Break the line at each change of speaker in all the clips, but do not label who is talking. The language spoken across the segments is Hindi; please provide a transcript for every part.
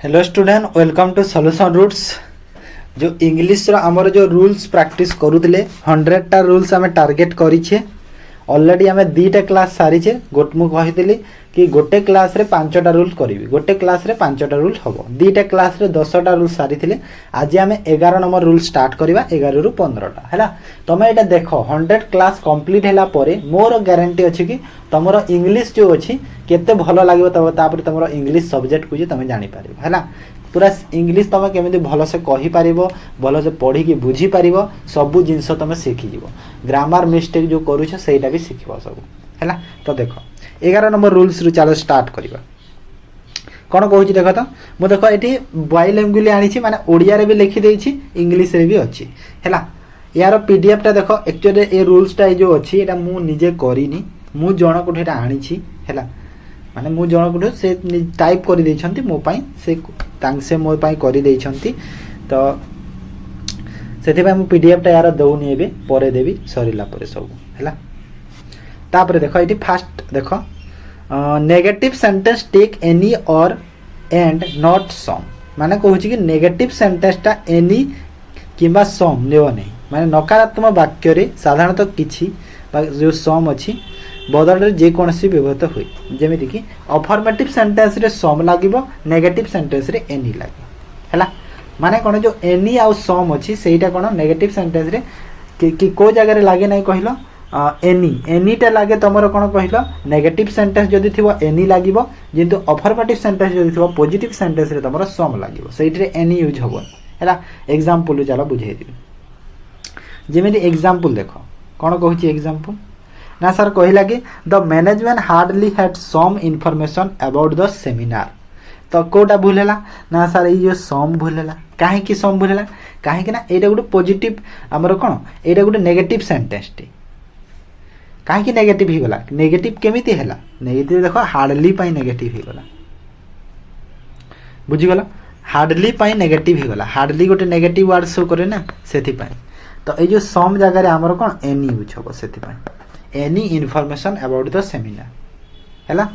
Hello student welcome to solution roots. जो इंग्लिश आमर जो रूल्स प्रैक्टिस करूले 100टा रूल्स आम टार्गेट करिछे। ऑलरेडी आम 2टा क्लास सारीचे। मु कही कि गोटे क्लास रे 5टा रूल करी, गोटे क्लास रे 5टा रूल हम, 2टा क्लास रे 10टा रूल सारी थे। आज आम 11 नंबर रूल स्टार्ट करवा, 11 रु 15टा है। तुम ये देख 100 क्लास कंप्लीट है मोर ग्यारंटी अच्छी कि तुम इंग्लिश जो अच्छी केते भल लगे, तुम इंग्लिश सब्जेक्ट को तुम जापर है। पूरा इंग्लिश तुम केमी भल से कहीपर, भल से पढ़ी की बुझीपर, सबू जिनस तुम शिखिज। ग्रामर मिस्टेक जो करूछ सेटा भी शिख सब है। तो देख 11 नंबर रूल्स रु चलो स्टार्ट करवा। कौन कहूँ देख तो मुझे देख ये बाइलिंगुअली आनी माने ओडिया रे भी लिखिदे, इंग्लिश रे भी अच्छी है। यार पीडीएफ टा देख, एक्चुअली ये रूल्सटा जो अच्छी ये मु निजे करिनी, मु जन को आनी है माने मु जन को से टाइप कर देछंती मो पाई, से मो पाई कर देछंती। तो से मु पीडीएफ टा यार दउनी एबे परे देबी सरीला परे सब है। तापर देख ये फास्ट देख नेगेटिव सेंटेंस टेक एनी और एंड नॉट सम, माने कहूँ कि नेगेटिव सेंटेंसटा एनी किंबा सम नेव नहीं, माने नकारात्मक वाक्य रे साधारणतः किछि जो सम अच्छी बदल जेकोसी व्यवहृत हुए। जमीती कि अफर्मेटिव सेंटेंस रे सम लागिबो, नेगेटिव सेंटेंस रे एनी लागे है। माने कौन जो एनी आउ सम अच्छी सेटा कौन नेगेटिव सेंटेंस रे कि को जगह रे लागे नहीं कहलो एनीटा लगे तुम कौन कहल नेगेटिव सेंटेंस जदि थी एनी लगे, किंतु अफर्मेटिव सेंटेंस जदि थी पॉजिटिव सेंटेंस रे तुम सम लगे, से एनी यूज हम है। एग्जांपल चलो बुझे जमी एग्जांपल देख कौन कहूँ एग्जांपल ना सर कहला कि the management hardly had some information about the seminar. तो कोटा भूल है ना सर ये सम भूल है। कहीं सम भूल है कहीं ना यहाँ गोटे पॉजिटिव आमर कौन यहाँ गोटे नेगेटिव सेंटेंस टी कहीं नेगेटिव ही गला। नेगेटिव केमिति हैला, नेगेटिव देखो हार्डली पाई नेगेटिव ही गला, बुझीगल। हार्डली पाई नेगेटिव ही गला, हार्डली गोटे नेगेटिव वर्ड शो करे ना से। तो ये जो सम जगह आमर कौन एनी यूज हम, से any information about the seminar है।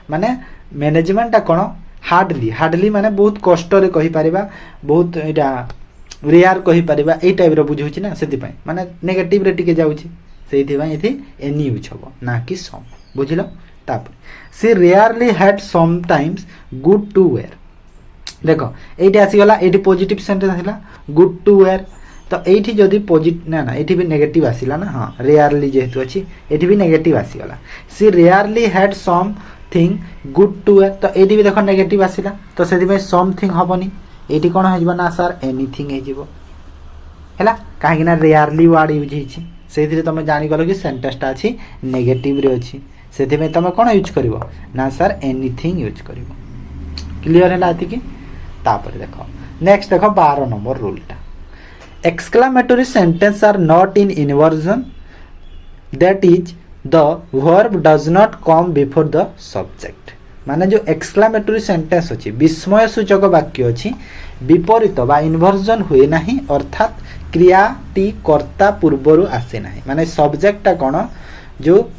माने मैनेजमेंटा कौन हार्डली, हार्डली माने बहुत कष्ट रे कहि परिबा, बहुत एटा रेयर कहि परिबा, ए टाइप रो बुझौछि ना, से माने नेगेटिव रे टिके जाउछि, से एनी यूज हम ना कि सम, बुझिल। तापर she rarely had sometimes good to wear. देख ये आसीगला, ये पॉजिटिव सेंटेंस है गुड टू वेयर। तो ये जदि पॉजिटिव ना ये भी नेगेटिव आसला ना, हाँ रेयरली जेहेतु अच्छी ये भी नेगेटिव आसीगला। She rarely had something good to wear. तो ये भी देख नेगेटिव आसला, तो से समथिंग हेनी, ये कौन हो ना सर एनीथिंग है, कहीं रेयरली वर्ड यूज होती से तुम जानीगल कि सेंटेंसटा अच्छी नेगेटिव रे अच्छी, से तुम कौन यूज कर ना सर एनीथिंग यूज कर। क्लीयर है ये। तापर देख नेक्स्ट देख 12 नंबर रूलटा, exclamatory sentence are not in inversion, that is the verb does not come before the subject. माने जो एक्सक्लामेटरी सेंटेंस अच्छी विस्मय सूचक वाक्य अच्छी विपरीत बा इन्वर्जन हुए नहीं, अर्थात क्रियाटी कर्ता पूर्वर आसे ना, माने सब्जेक्टा कौन जो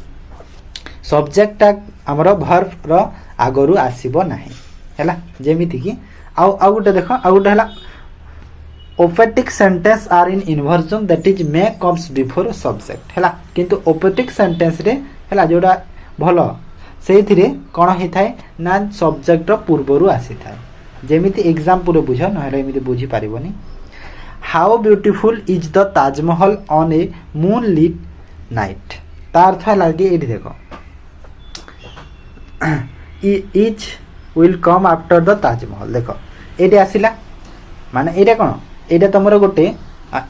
सब्जेक्टा आमर वर्ब रो आगरु आसीबो नाही हैला। जेमिति कि आउ गोटे देख आउ गोटे है optative sentence are in inversion, that is may comes before subject है। किंतु ओपेटिक सेंटेंस रे है जोड़ा भल से कौन होता है ना सब्जेक्ट पूर्वर आसी था। जेमिति एग्जांपल बुझ ना बुझी पारिबनी। How beautiful is the Taj Mahal on a moonlit night. तार अर्थ है कि ये देख is will come after the Taj Mahal. देख ये आसला माने ये कौन ये तुम गोटे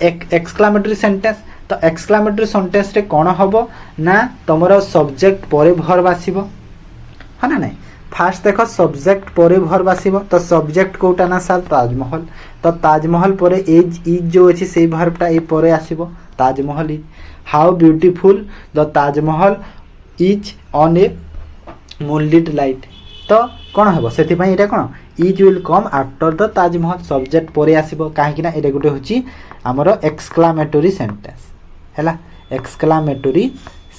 एक्सक्लामेटरी सेंटेंस। तो एक्सक्लामेटरी सेंटेंस रे कौन हम ना तुम सब्जेक्ट पर वर्ब आसीबो है ना नहीं। फास्ट देख सब्जेक्ट पर वर्ब आसीबो, तो सब्जेक्ट कोटा ना सर ताजमहल, तो ताजमहल पर इज जो अच्छी से वर्बटा ये पर आसीबो Taj Mahal is. How beautiful the Taj Mahal is on a moonlit light. तो कौन हम से कौन is will come after the Taj Mahal, subject पर आसीबो कहीं ये गोटे हूँ आमर एक्सक्लामेटरी सेंटेंस है, एक्सक्लामेटरी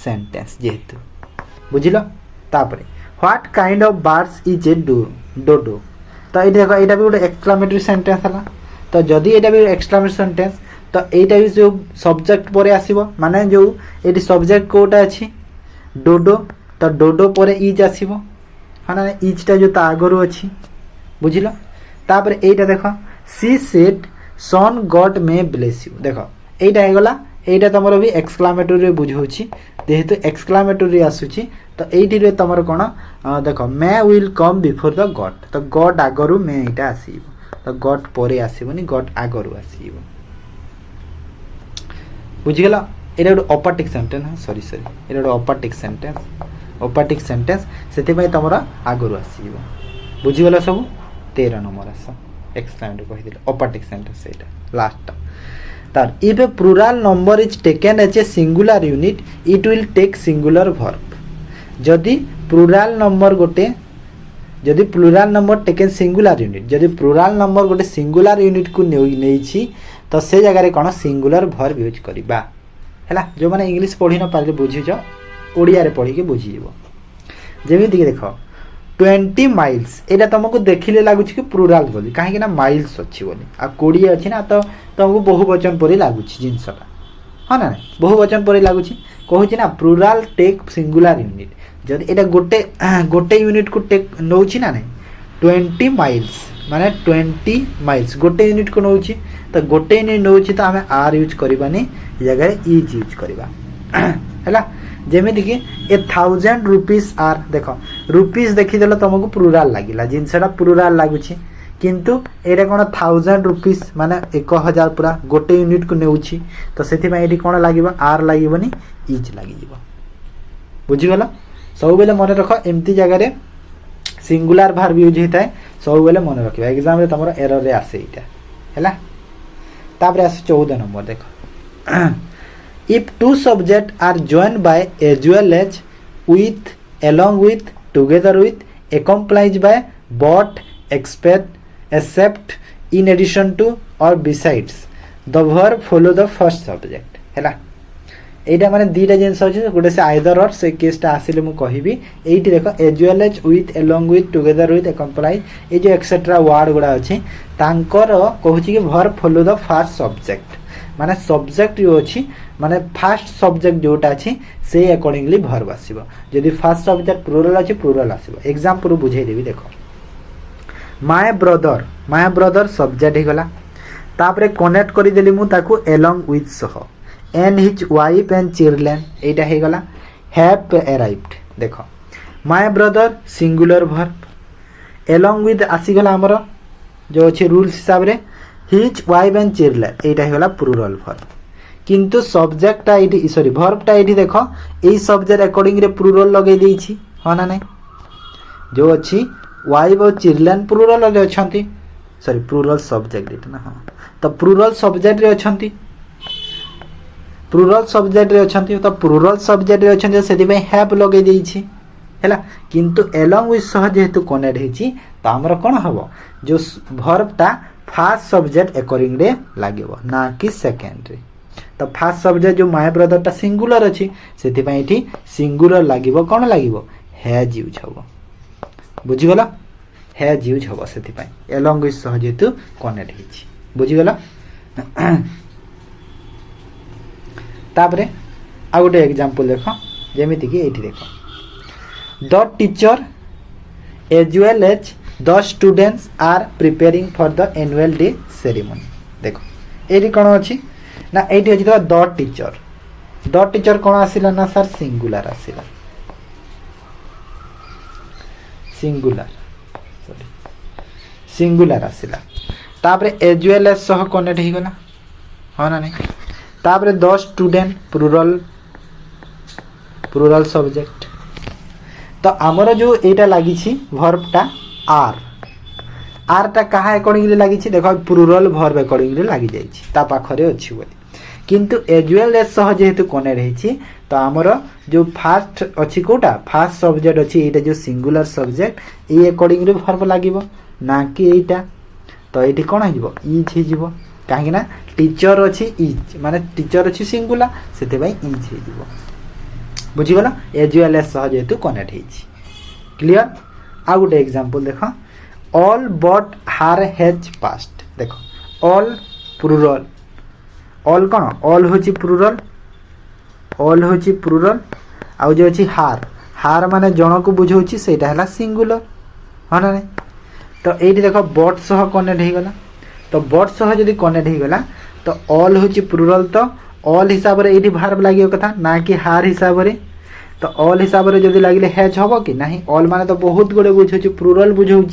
सेंटेंस जेहेतु बुझिल। तापर what kind of birds is a dodo. तो ये देखो यहाँ भी गोटे एक्सक्लामेटरी सेंटेंस है। तो जदि यहाँ भी एक्सक्लामेटरी सेंटेंस तो यहाँ भी जो सब्जेक्ट पर आसो माने जो ये सब्जेक्ट कोटा अच्छी डोडो तो डोडो पर इज आसो हाँ ना इजटा जो आगर अच्छी बुझिल। तापर यहाँ देख she said son God may bless you देख यहाँ होगला यहाँ तुम भी एक्सक्लामेटरी बुझाऊँगी जेहेतु एक्सक्लामेटरी आसूची तो ये तुम कौन देख may will come before the god तो गॉड आगरू मे यहाँ आसो तो गॉड पर आसबनी गॉड आगरू आसो बुझीगल। ये गोटे अपाटिक सेंटेंस सॉरी सॉरी ये गोटे अपाटिक सेंटेंस से तुम आगरू आसो बुझीगल सब। 13 नंबर आस एक्सक्लामेटरी कही अपाटिक सेंटेंस यहाँ लास्ट तार if a plural number is taken as a singular unit it will take singular verb जदि प्लुराल नंबर गोटे जदि plural number taken singular unit जदि प्लुराल नंबर गोटे सिंगुलर यूनिट को नहीं तो से जगह कौन सिंगुलर वर्ब यूज करवा है जो मैंने इंग्लिश पढ़ी न पारे बुझीज ओडिया रे पढ़ी बुझीज जमी देख 20 माइल्स यहाँ तुमको देखिले लगुच कि प्लुराल बोली कहीं माइल्स अच्छी बोली आ 20 अच्छी ना तो तुमको बहुवचन पर लगुच जिनसा हाँ ना बहुवचन पर लगुच कहूँ ना प्लुराल टेक सिंगुलर यूनिट जब यहाँ गोटे गोटे यूनिट को टेक नौ ना नहीं 20 माइल्स माने 20 माइल्स गोटे यूनिट को नौ तो गोटे यूनिट नौ तो आम आर यूज करवानी जगह इज यूज करवा है जमीती कि 1000 रुपीज आर देख रुपीज देखीदेल तुमको प्लुराल लगे जिनसा प्लुराल लगुच किंतु ये कौन 1000 रुपीज माने 1000 पूरा गोटे यूनिट को नेउछि तो से कौन लगे आर लगनी इज लगे बुझीगल। सब बेले मन रख एमती जगह सिंगुलर भार्ब यूज होता है सब बेले मन रखा एग्जाम तुम एरर रे आसे यहाँ है। तापर आस 14 नंबर देख if two subjects are joined by as well as with along with together with accompanied by but except in addition to or besides the verb follow the first subject है यहाँ माने दीटा जिनस अच्छे गोटे से आइदर और से केसटा आसिले मु कहबी एठी देखो as well as with along with together with accompanies ये जो एक्सेट्रा वर्ड गुड़ा अच्छी तांकर कहूँ कि verb follow the first subject माने सब्जेक्ट जो अच्छी माने फास्ट सब्जेक्ट जोटा अच्छी से अकॉर्डिंगली वर्ब आसीबो जदि फास्ट सब्जेक्ट प्लुरल अच्छी प्लुरल आसीबो एग्जांपल बुझाई देबी देखो माय ब्रदर सब्जेक्ट ही गला तापरे कनेक्ट करी देली मु ताकू एलोंग विथ सह and his wife and children एटा हे गला हैव अराइव्ड देखो my brother singular verb along with आसी गला हमर जो अच्छे रूल्स हिसाब रे हिज वाइफ एंड चिल्ड्रेन एटा हे गला प्लुरल वर्ब किंतु सब्जेक्टटा एठी सॉरी वर्बटा एठी देखो एई सब्जेक्ट अकॉर्डिंग रे प्लुरल लगे देछि हो ना नहीं जो अच्छी वाइफ और चिल्ड्रेन प्लुरल रे अछंती सॉरी प्लुरल सब्जेक्ट एटा ना हां तो प्लुरल सब्जेक्ट रे अछंती प्लुरल सब्जेक्ट रे अछंती तो प्लुरल सब्जेक्ट रे अछंती सेति पे हैव लगे देछि हैला किंतु एलोंग विथ सह जेहेतु कनेक्ट हेछि तो हमर कोन हबो जो वर्बटा फर्स्ट सब्जेक्ट अकॉर्डिंग रे लागेबो ना कि सेकंड रे तो फर्स्ट सब्जेक्ट जो माय ब्रदर टा सिंगुलर अछि सेति पे एठी सिंगुलर लागेबो कोन लागेबो हैज यूज हबो बुझिगला हैज यूज हबो सेति पे एलोंग विथ सह जेहेतु कनेक्ट हेछि बुझिगला। तापरे आ गोटे एग्जांपल देखो जेमिति कि एठी देखो the teacher as well as the students are preparing for the annual day ceremony देखो एठी कोन अछि ना एठी अछि द टीचर कोन आसिला ना सर सिंगुलर आसिला सिंगुलर आसिला तापरे एज वेल एज सह कनेक्ट हे गला हो ना नहीं तापरे द स्टूडेंट प्लुरल सब्जेक्ट तो आमर जो एटा लागी छी वर्बटा आर टा कहा अकॉर्डिंगली लागी छी देखो प्लुरल वर्ब अकॉर्डिंगली लागी जाई छी ता पाखरे अछि बोली किंतु एज वेल एज सह जेहेतु कनेक्ट हे छी तो आमर जो फास्ट अछि कोटा फास्ट सब्जेक्ट अछि एटा जो सिंगुलर सब्जेक्ट ए अकॉर्डिंगली वर्ब लागिबो ना कि एटा तो एठी कोन हिजबो इज हिजबो कहीं ना टीचर अच्छी इज माने टीचर अच्छी सिंगुलर से इज हो बुझीगला एज वेल एज सह जेहेतु कनेक्ट हो क्लियर। आ गोटे एग्जांपल देख ऑल बट हार हैज पास्ट देखो ऑल प्लुरल ऑल कौन ऑल होची प्लुरल ऑल होची प्लुरल आउ जो अच्छी हार हार माने जन को बुझाऊँ से सिंगुलर हाँ ना नहीं तो ये देख बट सह कनेक्ट हो गला तो बट सह जब कनेक्ट हो गला तो ऑल होची प्लुरल तो ऑल हिसाब से ये भार्ब लगे कथा ना कि हार हिसाब से तो ऑल हिसाब से जब लगे हैज हम कि ना ऑल माने तो बहुत गुड़े बुझे प्लुरल बुझाऊँ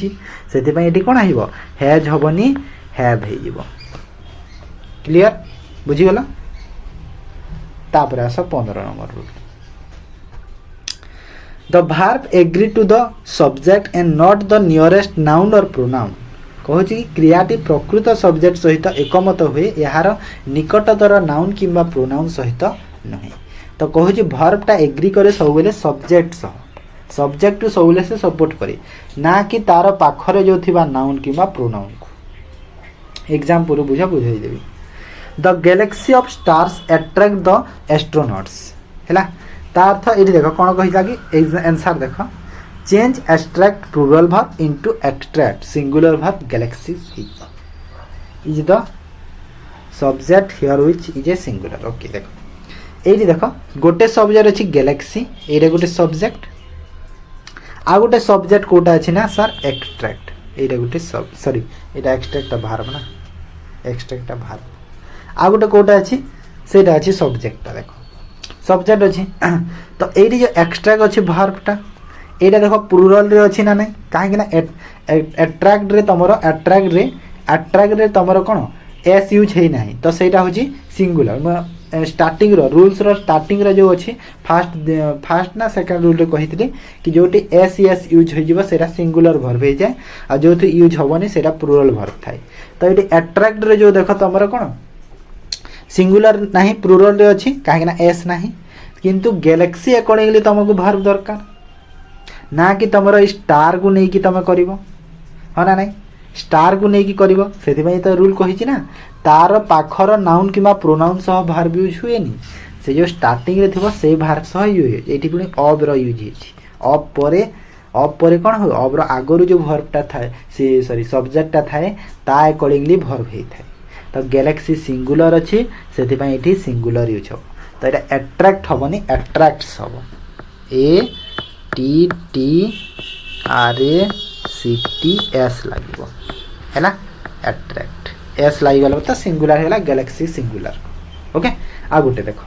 से ये कौन हो हैज हेनी हैव हो क्लियर बुझीगला तापर आस 15 number rule the verb agree to the subject and not the nearest noun or pronoun कहूँ कि क्रियाटी प्रकृत सब्जेक्ट सहित एकमत हुए यार निकटतर नाउन किंबा प्रोनाउन सहित नुहे तो कहूँ भार्बटा एग्री करे सब सब्जेक्ट सह सब्जेक्ट सब से सपोर्ट करे ना कि तार पाखरे जो थिबा नाउन किंबा प्रोनाउन को एग्जांपल बुझा बुझाईदेवी the galaxy of stars attract the astronauts है अर्थ ये देख कौन कही कि आंसर देख change abstract plural verb into extract singular verb galaxy is the subject here which is a singular okay देख ये देख गोटे सब्जेक्ट अच्छी गैलेक्सी ये गोटे सब्जेक्ट आ गोटे सब्जेक्ट कोटा अच्छी ना सर एक्सट्रैक्ट ये गोटे सॉरी ये एक्सट्रैक्ट भार्ब ना एक्सट्रैक्ट भार्ब आ गोटे कोटा अच्छी से अच्छी सब्जेक्टा देख सब्जेक्ट अच्छी तो ये जो एक्सट्रैक्ट अच्छी भार्बटा यहाँ देख प्लुरल रे अच्छी ना नहीं कहीं एट्रैक्ट रे तुम एट्रैक्ट रे तुम कौन एस यूज है ना तो सहीटा हूँ सिंगुलर स्टार्टिंग रूल्स स्टार्टिंग जो अच्छी फास्ट ना सेकेंड रूल कही कि जो एस एस यूज हो सिंगुलर भर्ब हो जाए और जो यूज हेनी से प्लुरल भर्ब थाए तो ये एट्रैक्ट रे जो देख तुम कौन सिंगुलर ना प्लुरल रे अच्छी कहीं एस ना किंतु गैलेक्सी अकॉर्डिंगली तुमको भर्ब दरकार ना कि तुम स्टार को लेकिन तुम कर हाँ ना नहीं स्टार को लेकिन कर से तो रूल कही ना तार पाखर नाउन कि प्रोनाउन सह भार्ब यूज हुए से जो स्टार्टिंग रे थी से भार्ब सह यूज ये पुणी अब यूज होपरे कौन हो अब आगर जो भर्बटा थाए से सॉरी सब्जेक्टा थाए ता अकॉर्डिंगली भर्ब होता है तो गैलेक्सी सिंगुलर अच्छी से सिंगुलर यूज हम तो ये एट्रैक्ट हेनी एट्रैक्ट्स हम A T T R A C T S लगे है एट्रैक्ट एस लगे तो सिंगुलर है गैलेक्सी सिंगुलर ओके आ गोटे देख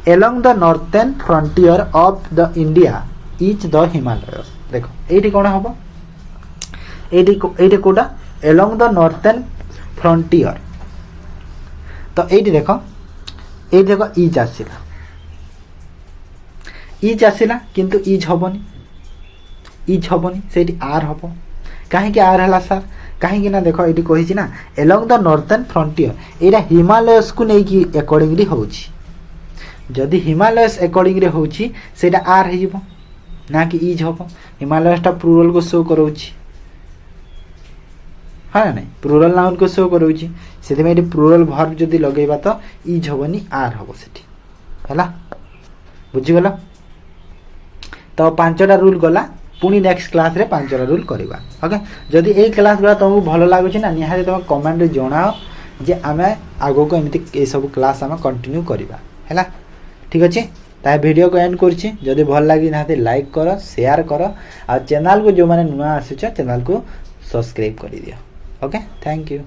along the northern frontier of the India is the Himalayas देख ये कौन हम ये कौटा एलंग द नॉर्थर्न फ्रंटियर तो ये देख इज आसला इज आसला किंतु इज हेनी से आर हम कहीं आर है सर कहीं ना देख ये कही ना एलंग द नॉर्थर्न फ्रंटियर यहाँ हिमालयस को लेकिन अकॉर्डिंगली हो जदि हिमालयस अकॉर्डिंगली हो आर हो ना कि इज हम हिमालयसटा प्लुरल को शो कराऊँ हाँ नहीं प्लुरल नाउन को शो कराऊँ से प्लुरल भर्ब जदि लगेबा तो इज हेनी आर हम से बुझीगल तो 5टा रूल गला पुणी नेक्स्ट क्लास रे 5टा रूल करवा ओके जदि ये क्लास गला तुमको भल लगुच ना निहाती तुम कमेंट रे जनाओ जे आम आगो को एमती ये सब क्लास आम कंटिन्यू करवा है ठीक अच्छे ताए वीडियो को एंड करछि जदि भल लगी निहाती लाइक कर शेयर कर आ चैनल को जो मैंने नुआ आसुच चैनल को सब्सक्राइब कर दियो ओके थैंक यू।